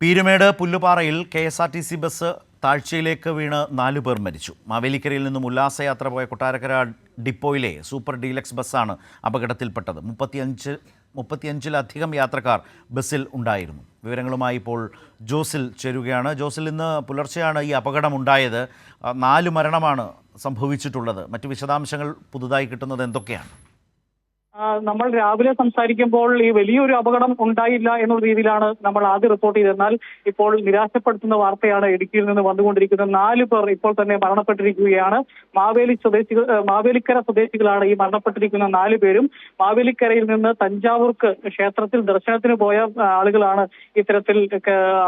Peermade പുല്ലുപാറയിൽ KSRTC bus താഴ്ചയിലേക്ക് വീണ് 4 പേർ മരിച്ചു. മാവേലിക്കരയിൽ നിന്നും ഉല്ലാസയാത്ര പോയ കൊട്ടാരക്കര ഡിപ്പോയിലെ സൂപ്പർ ഡീലക്സ് ബസ്സാണ് അപകടത്തിൽപ്പെട്ടത്. 35-ലധികം യാത്രക്കാർ ബസ്സിൽ ഉണ്ടായിരുന്നു. വിവരങ്ങളുമായി ഇപ്പോൾ ജോസിൽ ചേരുകയാണ്. ജോസിൽ, ഇന്ന് പുലർച്ചെയാണ് ഈ അപകടമുണ്ടായത്. 4 മരണമാണ് സംഭവിച്ചിട്ടുള്ളത്. മറ്റു വിശദാംശങ്ങൾ പുതുതായി കിട്ടുന്നത് എന്തൊക്കെയാണ്? നമ്മൾ രാവിലെ സംസാരിക്കുമ്പോൾ ഈ വലിയൊരു അപകടം ഉണ്ടായില്ല എന്നുള്ള രീതിയിലാണ് നമ്മൾ ആദ്യം റിപ്പോർട്ട് ചെയ്തെന്നാൽ ഇപ്പോൾ നിരാശപ്പെടുത്തുന്ന വാർത്തയാണ് ഇടുക്കിയിൽ നിന്ന് വന്നുകൊണ്ടിരിക്കുന്നത്. 4 പേർ ഇപ്പോൾ തന്നെ മരണപ്പെട്ടിരിക്കുകയാണ്. മാവേലിക്കര സ്വദേശികളാണ് ഈ മരണപ്പെട്ടിരിക്കുന്ന 4 പേരും. മാവേലിക്കരയിൽ നിന്ന് തഞ്ചാവൂർക്ക് ക്ഷേത്രത്തിൽ ദർശനത്തിന് പോയ ആളുകളാണ് ഇത്തരത്തിൽ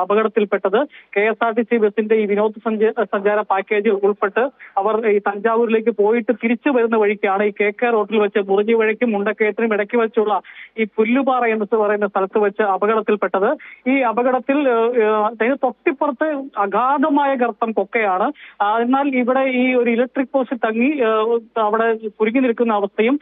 അപകടത്തിൽപ്പെട്ടത്. KSRTC ബസിന്റെ ഈ വിനോദസഞ്ചാര പാക്കേജിൽ ഉൾപ്പെട്ട് അവർ ഈ തഞ്ചാവൂരിലേക്ക് പോയിട്ട് തിരിച്ചു വരുന്ന വഴിക്കാണ് ഈ KK റോഡിൽ വെച്ച് മുറിഞ്ഞിവഴയ്ക്കും മുണ്ടക്കയത്തിനും ഇടയ്ക്ക് വെച്ചുള്ള ഈ പുല്ലുപാറ എന്ന് പറയുന്ന സ്ഥലത്ത് വെച്ച് അപകടത്തിൽപ്പെട്ടത്. ഈ അപകടത്തിൽ തൊട്ടിപ്പുറത്ത് അഗാധമായ ഗർത്തം കൊക്കയാണ്. എന്നാൽ ഇവിടെ ഈ ഒരു ഇലക്ട്രിക് പോസ്റ്റ് തങ്ങി അവിടെ കുരുങ്ങി നിൽക്കുന്ന അവസ്ഥയും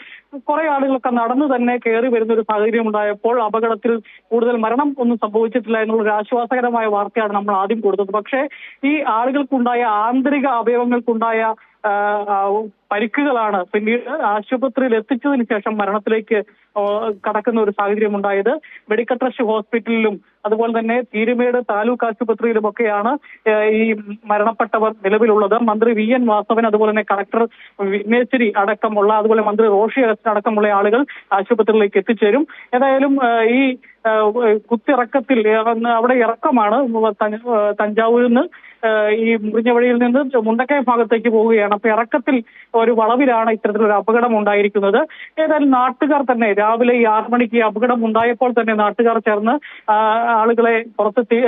കുറെ ആളുകളൊക്കെ നടന്നു തന്നെ കയറി വരുന്ന ഒരു സാഹചര്യം ഉണ്ടായപ്പോൾ അപകടത്തിൽ കൂടുതൽ മരണം ഒന്നും സംഭവിച്ചിട്ടില്ല എന്നുള്ളൊരു ആശ്വാസകരമായ വാർത്തയാണ് നമ്മൾ ആദ്യം കൊടുത്തത്. പക്ഷേ ഈ ആളുകൾക്കുണ്ടായ ആന്തരിക അവയവങ്ങൾക്കുണ്ടായ പരിക്കുകളാണ് പിന്നീട് ആശുപത്രിയിൽ എത്തിച്ചതിന് ശേഷം മരണത്തിലേക്ക് കടക്കുന്ന ഒരു സാഹചര്യം ഉണ്ടായത്. മെഡിക്കൽ ട്രസ്റ്റ് ഹോസ്പിറ്റലിലും അതുപോലെ തന്നെ പീരുമേട് താലൂക്ക് ആശുപത്രിയിലുമൊക്കെയാണ് ഈ മരണപ്പെട്ടവർ നിലവിലുള്ളത്. മന്ത്രി VN വാസവൻ, അതുപോലെ തന്നെ കളക്ടർ വിഘ്നേശ്വരി അടക്കമുള്ള, അതുപോലെ മന്ത്രി റോഷി അഗസ്റ്റിൻ അടക്കമുള്ള ആളുകൾ ആശുപത്രിയിലേക്ക് എത്തിച്ചേരും. ഏതായാലും ഈ കുത്തിറക്കത്തിൽ അവിടെ ഇറക്കമാണ്. തഞ്ചാവൂരിൽ നിന്ന് ഈ മുറിഞ്ഞ വഴിയിൽ നിന്ന് മുണ്ടക്കയ ഭാഗത്തേക്ക് പോവുകയാണ്. അപ്പൊ ഇറക്കത്തിൽ ഒരു വളവിലാണ് ഇത്തരത്തിലൊരു അപകടം ഉണ്ടായിരിക്കുന്നത്. ഏതായാലും നാട്ടുകാർ തന്നെ രാവിലെ ഈ 6 മണിക്ക് ഈ അപകടം ഉണ്ടായപ്പോൾ തന്നെ നാട്ടുകാർ ചേർന്ന് ആളുകളെ പുറത്തെത്തി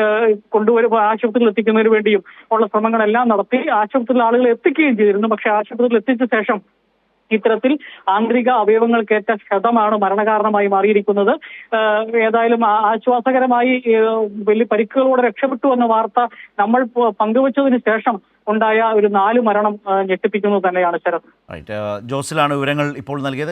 ആശുപത്രിയിൽ എത്തിക്കുന്നതിന് വേണ്ടിയും ഉള്ള ശ്രമങ്ങളെല്ലാം നടത്തി. ആശുപത്രിയിൽ ആളുകളെ എത്തിക്കുകയും ചെയ്തിരുന്നു. പക്ഷെ ആശുപത്രിയിൽ എത്തിച്ച ശേഷം ഇത്തരത്തിൽ ആന്തരിക അവയവങ്ങൾക്കേറ്റ ക്ഷതമാണ് മരണകാരണമായി മാറിയിരിക്കുന്നത്. ഏതായാലും ആശ്വാസകരമായി വലിയ പരിക്കുകളോടെ രക്ഷപ്പെട്ടു എന്ന വാർത്ത നമ്മൾ പങ്കുവച്ചതിന് ശേഷം ഉണ്ടായ ഒരു 4 മരണം ഞെട്ടിപ്പിക്കുന്നത് തന്നെയാണ്. ശരത്, ജോസിലാണ് വിവരങ്ങൾ ഇപ്പോൾ നൽകിയത്.